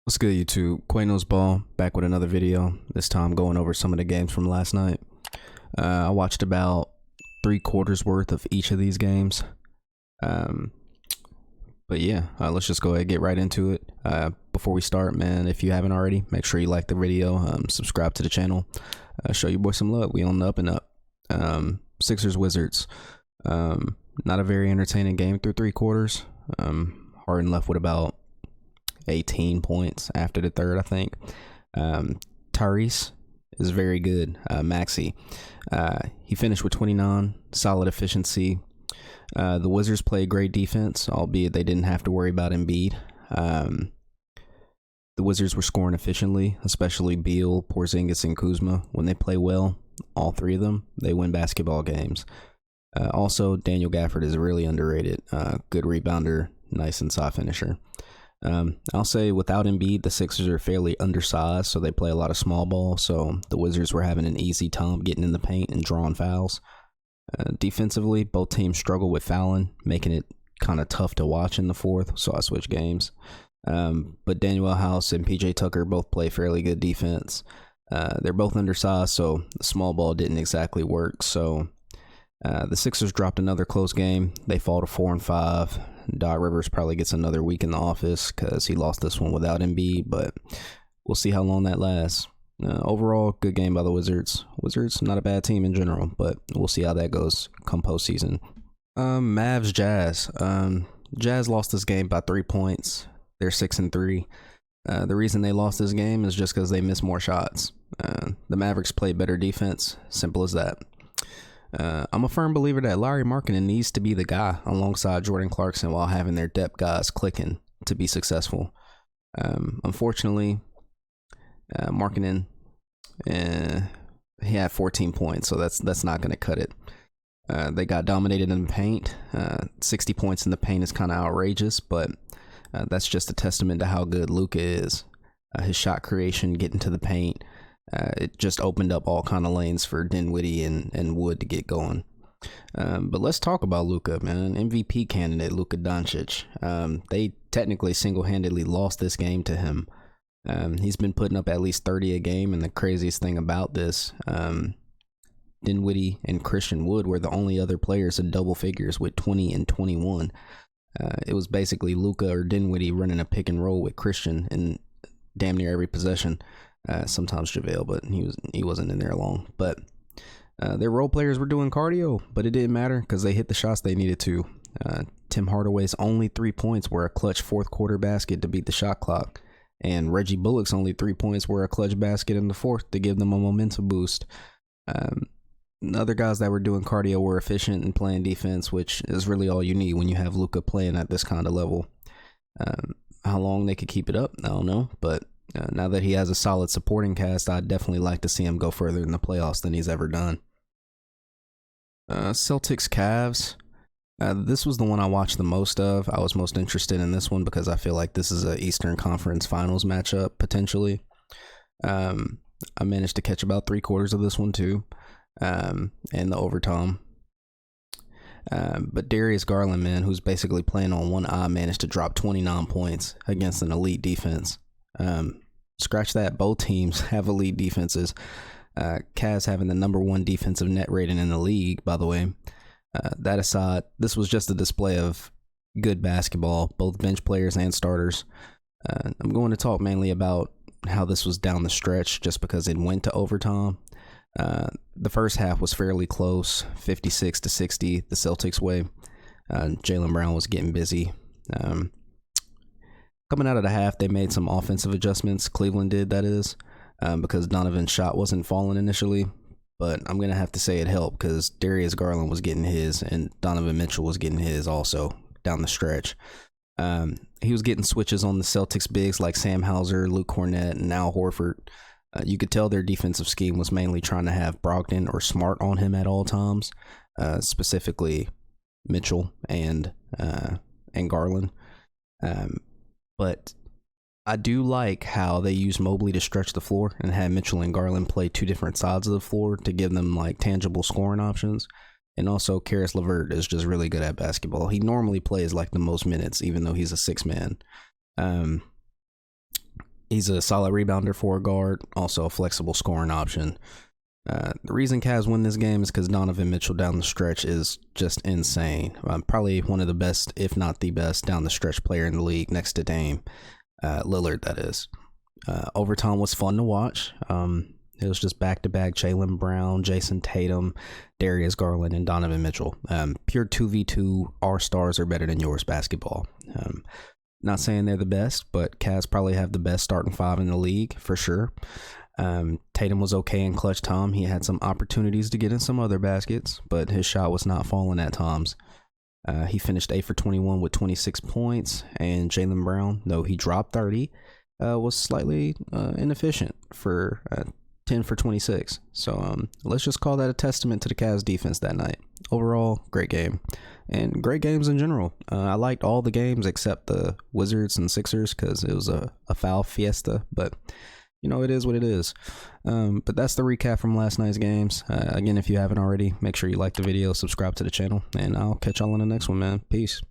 What's good, YouTube? Quano's Ball back with another video. This time going over some of the games from last night. I watched about 3/4 worth of each of these games. Um, but yeah, let's just go ahead and get right into it. Before we start, man, if you haven't already, make sure you like the video, subscribe to the channel, show your boy some love. We on the up and up. Sixers Wizards. Not a very entertaining game through 3/4. Harden left with about 18 points after the third, I think. Tyrese is very good. Maxey, he finished with 29, solid efficiency. The Wizards played great defense, albeit they didn't have to worry about Embiid. The Wizards were scoring efficiently, especially Beal, Porzingis, and Kuzma. When they play well, all three of them, they win basketball games. Also, Daniel Gafford is really underrated. Good rebounder, nice inside finisher. I'll say without Embiid, the Sixers are fairly undersized, so they play a lot of small ball. So the Wizards were having an easy time getting in the paint and drawing fouls. Defensively, both teams struggle with fouling, making it kind of tough to watch in the fourth, so I switched games. But Daniel House and PJ Tucker both play fairly good defense. They're both undersized, so the small ball didn't exactly work. So the Sixers dropped another close game. They fall to 4-5. Doc Rivers probably gets another week in the office because he lost this one without Embiid, but we'll see how long that lasts. Overall, good game by the Wizards. Wizards, not a bad team in general, but we'll see how that goes come postseason. Mavs Jazz. Jazz lost this game by 3 points. They're 6-3. The reason they lost this game is just because they missed more shots. The Mavericks played better defense. Simple as that. I'm a firm believer that Lauri Markkanen needs to be the guy alongside Jordan Clarkson while having their depth guys clicking to be successful. Unfortunately, Markkanen, he had 14 points, so that's not going to cut it. They got dominated in the paint. 60 points in the paint is kind of outrageous, but that's just a testament to how good Luka is. His shot creation, getting to the paint, it just opened up all kind of lanes for Dinwiddie and Wood to get going. But let's talk about Luka, man. MVP candidate Luka Doncic. They technically single-handedly lost this game to him. He's been putting up at least 30 a game, and the craziest thing about this, Dinwiddie and Christian Wood were the only other players in double figures with 20 and 21. It was basically Luka or Dinwiddie running a pick and roll with Christian in damn near every possession. Sometimes JaVale, but he wasn't in there long. But their role players were doing cardio, but it didn't matter because they hit the shots they needed to. Tim Hardaway's only 3 points were a clutch fourth quarter basket to beat the shot clock, and Reggie Bullock's only 3 points were a clutch basket in the fourth to give them a momentum boost. The other guys that were doing cardio were efficient and playing defense, which is really all you need when you have Luka playing at this kind of level. How long they could keep it up, I don't know, but now that he has a solid supporting cast, I'd definitely like to see him go further in the playoffs than he's ever done. Celtics Cavs. This was the one I watched the most of. I was most interested in this one because I feel like this is an Eastern Conference Finals matchup, potentially. I managed to catch about 3/4 of this one, too, and the overtime. But Darius Garland, man, who's basically playing on one eye, managed to drop 29 points against an elite defense. Scratch that, both teams have elite defenses. Cavs having the #1 defensive net rating in the league, by the way. That aside, this was just a display of good basketball, both bench players and starters. I'm going to talk mainly about how this was down the stretch just because it went to overtime. The first half was fairly close, 56-60, the Celtics way. Jaylen Brown was getting busy. Coming out of the half, they made some offensive adjustments. Cleveland did, that is, because Donovan's shot wasn't falling initially. But I'm going to have to say it helped because Darius Garland was getting his and Donovan Mitchell was getting his also down the stretch. He was getting switches on the Celtics bigs like Sam Hauser, Luke Cornett, and Al Horford. You could tell their defensive scheme was mainly trying to have Brogdon or Smart on him at all times, specifically Mitchell and Garland. But I do like how they use Mobley to stretch the floor and had Mitchell and Garland play two different sides of the floor to give them like tangible scoring options. And also, Karis LeVert is just really good at basketball. He normally plays like the most minutes, even though he's a six man. He's a solid rebounder for a guard, also a flexible scoring option. The reason Cavs win this game is because Donovan Mitchell down the stretch is just insane. Probably one of the best, if not the best, down the stretch player in the league, next to Dame Lillard, that is. Overtime was fun to watch. It was just back-to-back Jaylen Brown, Jason Tatum, Darius Garland, and Donovan Mitchell. Pure 2v2, our stars are better than yours basketball. Not saying they're the best, but Cavs probably have the best starting five in the league, for sure. Tatum was okay in clutch time. He had some opportunities to get in some other baskets, but his shot was not falling at times. He finished 8 for 21 with 26 points, and Jaylen Brown, though he dropped 30, was slightly inefficient for 10 for 26. So let's just call that a testament to the Cavs defense that night. Overall, great game. And great games in general. I liked all the games except the Wizards and Sixers because it was a foul fiesta. But, you know, it is what it is. But that's the recap from last night's games. Again, if you haven't already, make sure you like the video, subscribe to the channel, and I'll catch y'all on the next one, man. Peace.